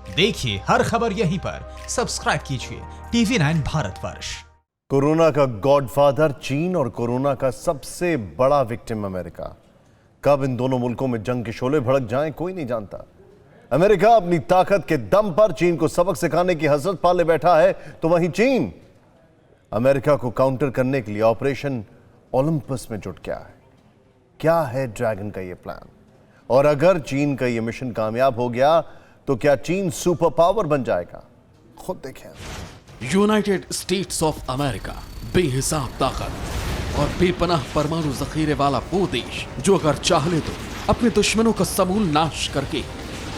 देखिए हर खबर यहीं पर, सब्सक्राइब कीजिए TV9 भारतवर्ष। कोरोना का गॉडफादर चीन और कोरोना का सबसे बड़ा विक्टिम अमेरिका। कब इन दोनों मुल्कों में जंग के शोले भड़क जाएं कोई नहीं जानता। अमेरिका अपनी ताकत के दम पर चीन को सबक सिखाने की हसरत पाले बैठा है, तो वहीं चीन अमेरिका को काउंटर करने के लिए ऑपरेशन ओलंपस में जुट गया है। क्या है ड्रैगन का यह प्लान, और अगर चीन का यह मिशन कामयाब हो गया तो क्या चीन सुपर पावर बन जाएगा? खुद देखें। यूनाइटेड स्टेट्स ऑफ अमेरिका, बेहिसाब ताकत और बेपनाह परमाणु जखीरे वाला वो देश जो अगर चाह ले तो अपने दुश्मनों का समूल नाश करके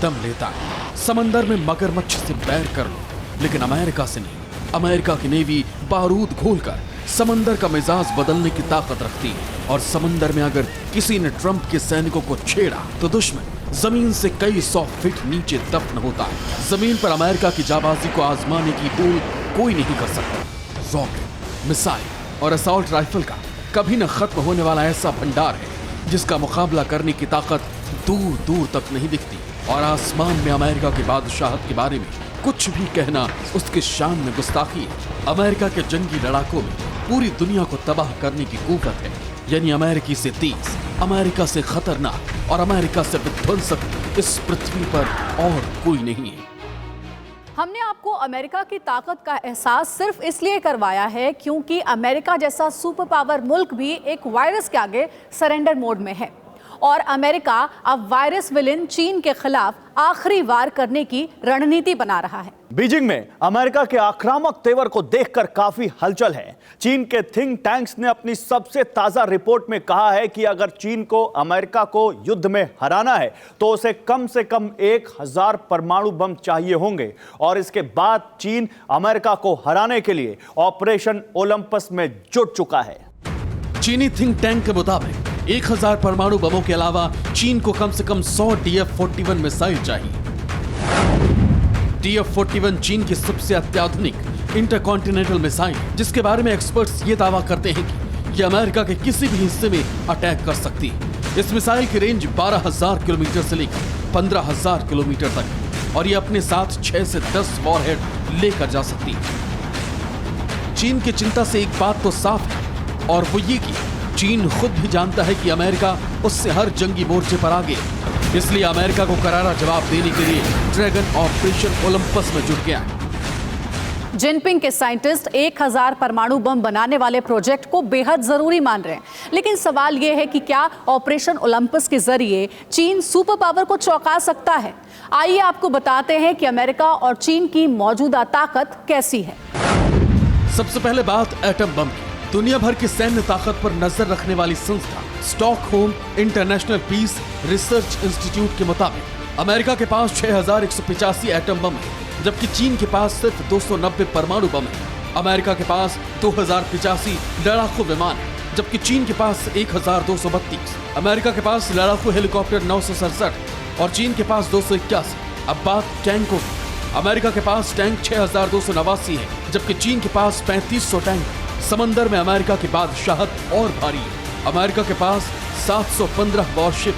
दम लेता है। समंदर में मगरमच्छ से बैर कर लो, लेकिन अमेरिका से नहीं। अमेरिका की नेवी बारूद घोलकर समंदर का मिजाज बदलने की ताकत रखती है, और समंदर में अगर किसी ने ट्रंप के सैनिकों को छेड़ा तो दुश्मन जमीन से कई 100 फीट नीचे दफन होता है। जमीन पर अमेरिका की जाबाजी को आजमाने की भूल कोई नहीं कर सकता। रॉकेट, मिसाइल और असॉल्ट राइफल का कभी न खत्म होने वाला ऐसा भंडार है जिसका मुकाबला करने की ताकत दूर दूर तक नहीं दिखती। और आसमान में अमेरिका की बादशाहत के बारे में कुछ भी कहना उसके शान में गुस्ताखी है। अमेरिका के जंगी लड़ाकों में पूरी दुनिया को तबाह करने की कुव्वत है, यानी अमेरिकी से तेज, अमेरिका से खतरनाक और अमेरिका से विध्वंसक इस पृथ्वी पर और कोई नहीं है। हमने आपको अमेरिका की ताकत का एहसास सिर्फ इसलिए करवाया है क्योंकि अमेरिका जैसा सुपर पावर मुल्क भी एक वायरस के आगे सरेंडर मोड में है, और अमेरिका अब वायरस विलेन चीन के खिलाफ आखिरी वार करने की रणनीति बना रहा है। बीजिंग में अमेरिका के आक्रामक तेवर को देखकर काफी हलचल है। चीन के थिंक टैंक्स ने अपनी सबसे ताजा रिपोर्ट में कहा है कि अगर चीन को अमेरिका को युद्ध में हराना है तो उसे कम से कम 1000 परमाणु बम चाहिए होंगे, और इसके बाद चीन अमेरिका को हराने के लिए ऑपरेशन ओलंपस में जुट चुका है। चीनी थिंक टैंक के मुताबिक 1000 परमाणु बमों के अलावा चीन को कम से कम 100 DF-41 मिसाइल चाहिए। DF-41 चीन की सबसे अत्याधुनिक इंटरकॉन्टिनेंटल मिसाइल, जिसके बारे में एक्सपर्ट्स ये दावा करते हैं कि ये अमेरिका के किसी भी हिस्से में अटैक कर सकती है। इस मिसाइल की रेंज 12,000 किलोमीटर से लेकर 15,000 किलोमीटर तक है, और ये अपने साथ 6 से 10 वॉरहेड लेकर जा सकती है। चीन की चिंता से एक बात तो साफ है, और वो ये कि चीन खुद भी जानता है कि अमेरिका उससे हर जंगी मोर्चे पर आगे, इसलिए अमेरिका को करारा जवाब देने के लिए ड्रैगन ऑपरेशन ओलंपस में जुट गया है। जिनपिंग के साइंटिस्ट 1000 परमाणु बम बनाने वाले प्रोजेक्ट को बेहद जरूरी मान रहे हैं, लेकिन सवाल यह है कि क्या ऑपरेशन ओलंपस के जरिए चीन सुपर पावर को चौंका सकता है? आइए आपको बताते हैं कि अमेरिका और चीन की मौजूदा ताकत कैसी है। सबसे पहले बात एटम बम की। दुनिया भर की सैन्य ताकत पर नजर रखने वाली संस्था Stockholm International Peace Research Institute के मुताबिक अमेरिका के पास 6185 एटम बम है, जबकि चीन के पास सिर्फ 290 परमाणु बम है। अमेरिका के पास 2085 लड़ाकू विमान है, जबकि चीन के पास 1232। अमेरिका के पास लड़ाकू हेलीकॉप्टर 967 और चीन के पास 281। अब बात टैंकों की। अमेरिका के पास टैंक 6289 है, जबकि चीन के पास 3500 टैंक। समंदर में अमेरिका की बादशाहत और भारी है। अमेरिका के पास 715 वॉरशिप,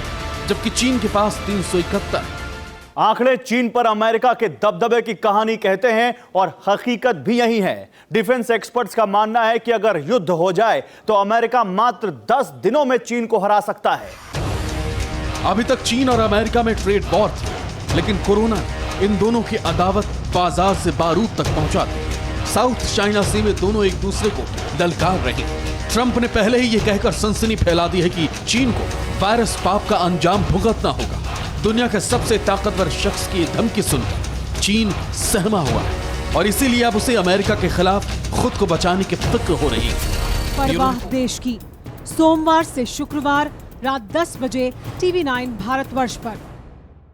जबकि चीन के पास 371। आंकड़े चीन पर अमेरिका के दबदबे की कहानी कहते हैं, और हकीकत भी यही है। डिफेंस एक्सपर्ट्स का मानना है कि अगर युद्ध हो जाए तो अमेरिका मात्र 10 दिनों में चीन को हरा सकता है। अभी तक चीन और अमेरिका में ट्रेड वॉर थी, लेकिन कोरोना इन दोनों की अदावत बाजार से बारूद तक पहुंचा दी। साउथ चाइना सी में दोनों एक दूसरे को ललकार रहे। ट्रंप ने पहले ही ये कहकर सनसनी फैला दी है कि चीन को वायरस पाप का अंजाम भुगतना होगा। दुनिया के सबसे ताकतवर शख्स की धमकी सुनकर चीन सहमा हुआ है, और इसीलिए अब उसे अमेरिका के खिलाफ खुद को बचाने की फिक्र हो रही है। परवाह देश की, सोमवार से शुक्रवार रात 10 बजे TV9 भारतवर्ष पर।